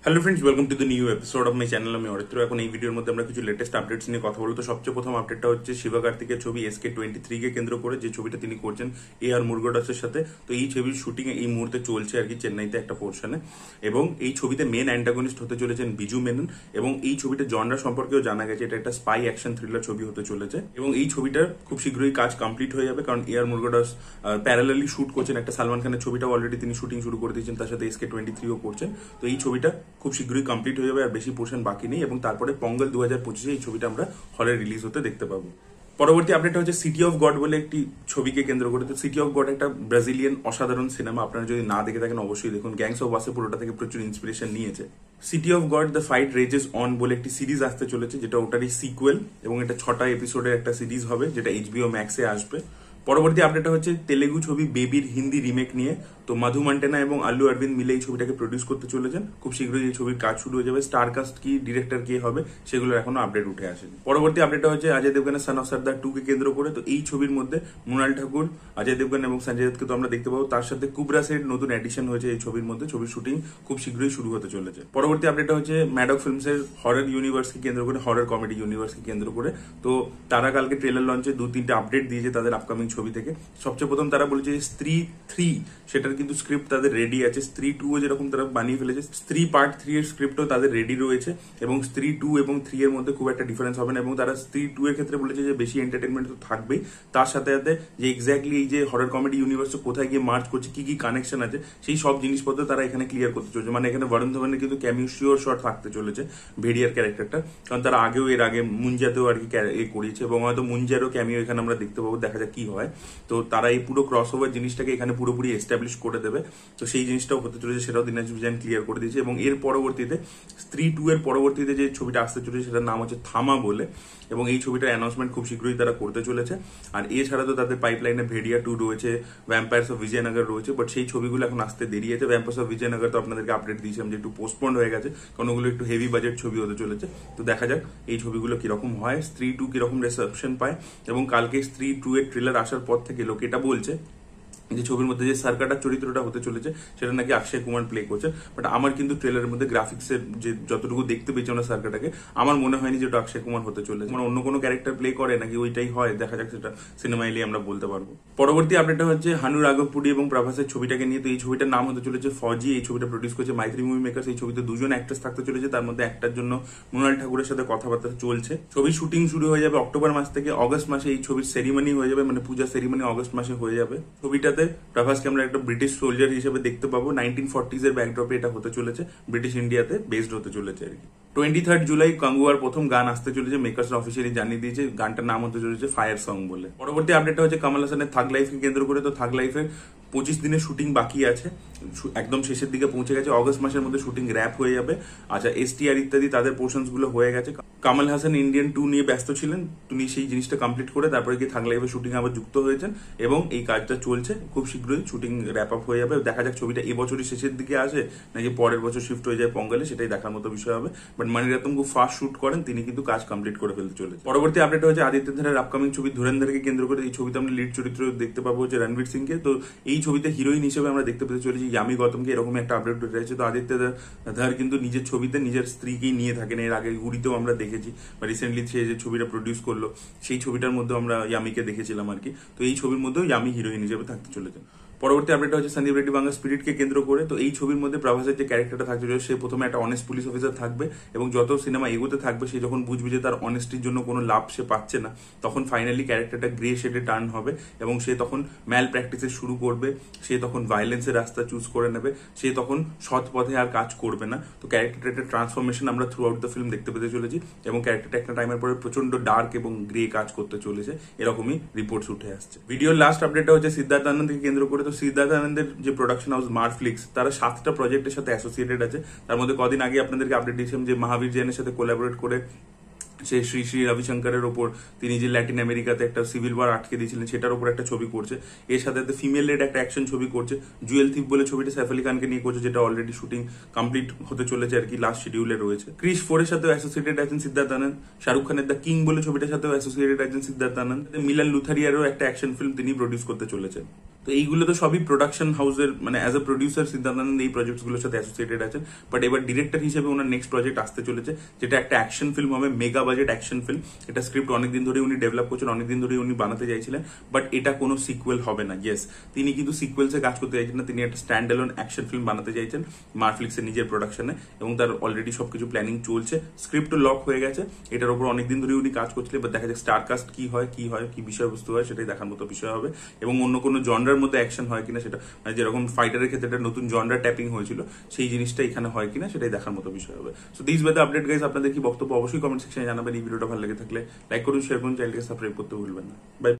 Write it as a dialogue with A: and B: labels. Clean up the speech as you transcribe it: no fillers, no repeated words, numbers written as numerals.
A: Hello friends, welcome to the new episode of my channel. আমি অরিত্র। এখন এই ভিডিওর মধ্যে আমরা কিছু লেটেস্ট আপডেটস নিয়ে কথা বলবো। তো সবচেয়ে প্রথম আপডেটটা হচ্ছে শিবা কার্তিকের ছবি SK23 কে কেন্দ্র করে যে ছবিটা তিনি করছেন AR মুরুগাদাসের সাথে। তো এই ছবির শুটিং এই মুহূর্তে চলছে আর কি চেন্নাইতে একটা পোর্শনে, এবং এই ছবিতে মেন অ্যান্টাগনিস্ট হতে চলেছেন বিজু মেনন। এবং এই ছবিটা জনরা সম্পর্কেও জানা গেছে এটা একটা স্পাই অ্যাকশন থ্রিলার ছবি হতে চলেছে, এবং এই ছবিটার খুব শীঘ্রই কাজ কমপ্লিট হয়ে যাবে, কারণ AR মুরুগাদাস প্যারালালি শুট করছেন একটা সালমান খানের ছবিটাও অলরেডি তিনি শুটিং শুরু করে দিয়েছেন, তার সাথে SK23ও করছেন। তো এই ছবিটা খুব শীঘ্রই কমপ্লিট হয়ে যাবে, আর বেশি পোর্শন বাকি নেই, এবং তারপরে পঙ্গল 2025 এই ছবিটা আমরা হলে রিলিজ হতে দেখতে পাবো। পরবর্তী আপডেটটা হচ্ছে সিটি অফ গড বলে একটি ছবিকে কেন্দ্র করে। তো সিটি অফ গড একটা ব্রাজিলিয়ান অসাধারণ সিনেমা, আপনারা যদি না দেখে থাকেন অবশ্যই দেখুন। গ্যাংস অফ ওয়াসেপুর থেকে প্রচুর ইন্সপিরেশন নিয়েছে। City of god the fight raises on বলে একটি সিরিজ আসতে চলেছে, যেটা ওটারই সিকুয়েল, এবং এটা 6টা এপিসোডের একটা সিরিজ হবে, যেটা HBO ম্যাক্সে আসবে। পরবর্তী আপডেটটা হচ্ছে তেলেগু ছবি বেবির হিন্দি রিমেক নিয়ে। তো মাধু মান্টেনা এবং আল্লু অরবিন্দ মিলে এই ছবিটাকে প্রডিউস করতে চলেছেন। খুব শীঘ্রই এই ছবির কাজ শুরু হয়ে যাবে। স্টার কাস্ট কি, ডিরেক্টর কে হবে, সেগুলোর এখনো আপডেট উঠে আসেনি। পরবর্তী আপডেটটা হচ্ছে অজয় দেবগানের সন অফ সর্দার 2 কে কেন্দ্র করে। তো এই ছবির মধ্যে মৃণাল ঠাকুর, অজয় দেবগান এবং সঞ্জয় দত্তকে তো আমরা দেখতে পাবো, তার সাথে কুবরা সেট নতুন এডিশন হয়েছে এই ছবির মধ্যে। ছবির শুটিং খুব শীঘ্রই শুরু হতে চলেছে। পরবর্তী আপডেটটা হচ্ছে ম্যাডক ফিল্মসের হরর ইউনিভার্সকে কেন্দ্র করে, হরর কমেডি ইউনিভার্সকে কেন্দ্র করে। তো তারা কালকে ট্রেলার লঞ্চে 2-3টে আপডেট দিয়েছে তাদের আপকামিং ছবি থেকে। সবচেয়ে প্রথম তারা বলেছে যে স্ত্রী 3 সেটার কিন্তু স্ক্রিপ্ট তাদের রেডি আছে। স্ত্রী 2 যেরকম তারা বানিয়ে ফেলেছে, স্ত্রী পার্ট 3 এর স্ক্রিপ্টও তাদের রেডি রয়েছে, এবং স্ত্রী 2 এবং 3 এর মধ্যে খুব একটা ডিফারেন্স হবে না। এবং তারা স্ত্রী 2 এর ক্ষেত্রে বলেছে যে বেশি এন্টারটেনমেন্ট তো থাকবেই, তার সাথে সাথে যে এক্স্যাক্টলি এই যে হরর কমেডি ইউনিভার্স কোথায় গিয়ে মার্চ করছে, কি কি কানেকশন আছে, সেই সব জিনিসপত্র তারা এখানে ক্লিয়ার করতে চলেছে। মানে এখানে বরুণ ধবনের কিন্তু ক্যামিও শিওর শট থাকতে চলেছে ভেড়িয়ার ক্যারেক্টারটা, কারণ তারা আগেও এর আগে মুঞ্জাতেও আর কি করিয়েছে, এবং হয়তো মুঞ্জারও ক্যামিও এখানে আমরা দেখতে পাবো। দেখা যাক কি হয়। তো তারা এই পুরো ক্রস ওভার জিনিসটাকে এখানে পুরোপুরি এস্টাবলিশ করে দেবে। তো সেই জিনিসটাও হতে চলেছে, সেটাও দিনাজ বিজয়ন ক্লিয়ার করে দিয়েছে। এবং এর পরবর্তীতে স্ত্রী 2 এর পরবর্তীতে যে ছবিটা আসতে চলেছে সেটার নাম হচ্ছে থামা বলে, এবং এই ছবিটার অ্যানাউন্সমেন্ট খুব শীঘ্রই তারা করতে চলেছে। আর এছাড়া তো তাদের পাইপলাইনে ভেড়িয়া 2 রয়েছে, ভ্যাম্পায়ার্স অফ বিজয়নগর রয়েছে, বাট সেই ছবিগুলো এখন আসতে দেরি আছে। ভ্যাম্পায়ার্স অফ বিজয়নগর তো আপনাদেরকে আপডেট দিয়েছিলাম যে একটু পোস্টপন্ড হয়ে গেছে, কারণ ওগুলো একটু হেভি বাজেট ছবি হতে চলেছে। তো দেখা যাক এই ছবিগুলো কিরকম হয়, স্ত্রী 2 কিরকম রিসেপশন পায়। এবং কালকে স্ত্রী 2 এর ট্রেলার আসার পর থেকে লোক এটা বলছে যে ছবির মধ্যে যে সার্কাটার চরিত্রটা হতে চলেছে সেটা নাকি অক্ষয় কুমার প্লে করছে। বাট আমার কিন্তু ট্রেলারের মধ্যে গ্রাফিক্সের যে যতটুকু দেখতে পেয়েছি আমরা সার্কাটাকে, আমার মনে হয়নি যে ওটা অক্ষয় কুমার হতে চলেছে। মানে অন্য কোনো ক্যারেক্টার প্লে করে নাকি ওইটাই হয়, দেখা যাক, সেটা সিনেমা এলেই আমরা বলতে পারবো। পরবর্তী আপডেটটা হচ্ছে হানু রাঘবপুরি এবং প্রভাসের ছবিটাকে নিয়ে। তো এই ছবিটার নাম হতে চলেছে ফৌজি। এই ছবিটা প্রডিউস করছে মাইত্রী মুভি মেকার্স। এই ছবিতে 2জন অ্যাক্ট্রেস থাকতে চলেছে, তার মধ্যে একটার জন্য মৃণাল ঠাকুরের সাথে কথাবার্তা চলছে। ছবির শুটিং শুরু হয়ে যাবে অক্টোবর মাস থেকে। অগস্ট মাসে এই ছবির সেরিমনি হয়ে যাবে, মানে পূজা সেরিমনি অগস্ট মাসে হয়ে যাবে। ছবিটাতে প্রভাসকে আমরা একটা ব্রিটিশ সোলজার হিসেবে দেখতে পাবো। 1940s এর ব্যাকড্রপে এটা হতে চলেছে, ব্রিটিশ ইন্ডিয়াতে বেসড হতে চলেছে আর কি। 23 জুলাই গাঙ্গুয়ার প্রথম গান আসতে চলেছে, মেকার্স অফিসিয়ালি জানিয়ে দিয়েছে। গানটার নাম হতে চলেছে ফায়ার সং বলে। পরবর্তী আপডেটটা হচ্ছে কমল হাসানের থাগ লাইফকে কেন্দ্র করে। তো থাগ লাইফের 25 দিনের শুটিং বাকি আছে, একদম শেষের দিকে পৌঁছে গেছে। অগস্ট মাসের মধ্যে শুটিং র্যাপ হয়ে যাবে। আচ্ছা, STR ইত্যাদি তাদের পোর্শনস গুলো হয়ে গেছে। কমল হাসান ইন্ডিয়ান 2 নিয়ে ব্যস্ত ছিলেন, তিনি সেই জিনিসটা কমপ্লিট করে তারপরে গিয়ে থাগ লাইফের শুটিং আবার যুক্ত হয়েছেন, এবং এই কাজটা চলছে। খুব শীঘ্রই শুটিং র্যাপ আপ হয়ে যাবে। দেখা যাক ছবিটা এবছরই শেষের দিকে আসে নাকি পরের বছর শিফট হয়ে যায় পঙ্গলে, সেটাই দেখার মতো বিষয় হবে। বাট মণিরত্নম খুব ফাস্ট শুট করেন, তিনি কিন্তু কাজ কমপ্লিট করে ফেলতে চলেছে। পরবর্তী আপডেট হচ্ছে আদিত্য ধরের আপকামিং ছবি ধুরন্ধরকে কেন্দ্র করে। এই ছবিতে আমরা লিড চরিত্র দেখতে পাবো হচ্ছে রণবীর সিংকে। তো এই ছবিতে হিরোইন হিসেবে আমরা দেখতে পেতে চলেছি ইয়ামি গৌতমকে, এরকম একটা আপডেট রয়েছে। তো আদিত্য ধর কিন্তু নিজের ছবিতে নিজের স্ত্রীকেই নিয়ে থাকেন, এর আগে উড়িতেও আমরা দেখেছি, বা রিসেন্টলি সে যে ছবিটা প্রডিউস করলো সেই ছবিটার মধ্যে আমরা ইয়ামিকে দেখেছিলাম আর কি। তো এই ছবির মধ্যেও ইয়ামি হিরোইন হিসেবে থাকতে চলেছে। পরবর্তী আপডেট হচ্ছে সন্দীপ রেড্ডি বাংলা স্পিরিটকে কেন্দ্র করে। তো এই ছবির মধ্যে প্রভাসের যে ক্যারেক্টারটা থাকছে, সে প্রথমে একটা অনেস্ট পুলিশ অফিসার থাকবে, এবং যত সিনেমা এগোতে থাকবে সে যখন বুঝবে যে তার অনেস্টির জন্য কোনো লাভ সে পাচ্ছে না, তখন ফাইনালি ক্যারেক্টারটা গ্রে শেডে টার্ন হবে, এবং সে তখন ম্যাল প্র্যাকটিসে শুরু করবে, সে তখন ভায়োলেন্সের রাস্তা চুজ করে নেবে, সে তখন সৎ পথে আর কাজ করবে না। তো ক্যারেক্টারটা একটা ট্রান্সফরমেশন আমরা থ্রু আউট দ্য ফিল্ম দেখতে পেতে চলেছি, এবং ক্যারেক্টারটা একটা টাইমের পরে প্রচন্ড ডার্ক এবং গ্রে কাজ করতে চলেছে, এরকমই রিপোর্টস উঠে আসছে। ভিডিওর লাস্ট আপডেটটা হচ্ছে সিদ্ধার্থ আনন্দকে কেন্দ্র করে। তো সিদ্ধার্থ আনন্দের যে প্রোডাকশন হাউস মারফ্লিক্স, তারা 7টা প্রজেক্টের সাথে অ্যাসোসিয়েটেড আছে। তার মধ্যে কদিন আগে আপনাদেরকে আপডেট দিয়েছিলাম যে মহাবীর জৈনের সাথে কোলাবোরেট করে সে শ্রী শ্রী রবিশঙ্করের ওপর, তিনি যে ল্যাটিন আমেরিকাতে একটা সিভিল ওয়ার আটকে দিয়েছিলেন সেটার উপর একটা ছবি করছে। এর সাথে ফিমেল লেড একটা অ্যাকশন ছবি করছে, জুয়েল থিপ বলে ছবিটা সাইফ আলী খানকে নিয়ে করছে, যেটা অলরেডি শুটিং কমপ্লিট হতে চলেছে আর কি, লাস্ট শিডিউলে রয়েছে। ক্রিস 4 এর সাথেও অ্যাসোসিয়েটেড আছেন সিদ্ধার্থ আনন্দ। শাহরুখ খানের দ্য কিং বলে ছবিটার সাথেও অ্যাসোসিয়েটেড আছেন সিদ্ধার্থ আনন্দ। মিলান লুথারিয়ারও একটা অ্যাকশন ফিল্ম তিনি প্রডিউস করতে চলেছেন। তো তো এইগুলো তো সবই প্রোডাকশন হাউসের মানে অ্যাজ এ প্রডিউসার সিদ্ধান্তানন্দ এই প্রজেক্টগুলোর সাথে অ্যাসোসিয়েটেড আছেন। বাট এবার ডিরেক্টর হিসেবে ওনার নেক্সট প্রজেক্ট আসতে চলেছে, যেটা একটা অ্যাকশন ফিল্ম হবে, মেগা বাজেট অ্যাকশন ফিল্ম। এটা স্ক্রিপ্ট অনেকদিন ধরে উনি ডেভেলপ করছেন, অনেকদিন ধরে উনি বানাতে চাইছিলেন, বাট এটা কোনো সিকুয়েল হবে না। ইয়েস, তিনি কিন্তু সিকুয়েলসে কাজ করতে চাইছেন না, তিনি একটা স্ট্যান্ড অ্যালোন অ্যাকশন ফিল্ম বানাতে চাইছেন মার্ফ্লিক্সের নিজের প্রোডাকশনে, এবং তার অলরেডি সবকিছু প্ল্যানিং চলছে, স্ক্রিপ্টও লক হয়ে গেছে। এটার উপর অনেকদিন ধরে উনি কাজ করছিলেন। এবার দেখা যাক স্টার কাস্ট কি হয়, কি বিষয়বস্তু হয়, সেটাই দেখার মতো বিষয় হবে। এবং অন্য কোনো জনরার মধ্যে অ্যাকশন হয় কিনা সেটা, মানে যেরকম ফাইটারের ক্ষেত্রে একটা নতুন জনরা ট্যাপিং হয়েছিল, সেই জিনিসটা এখানে হয় কিনা সেটাই দেখার মতো বিষয় হবে। So this way the update guys. আপনাদের কি বক্তব্য অবশ্যই কমেন্ট সেকশনে জানাবেন। এই ভিডিওটা ভালো লেগে থাকলে লাইক করুন, শেয়ার করুন, চ্যানেলকে সাবস্ক্রাইব করতে ভুলবেন না। বাই।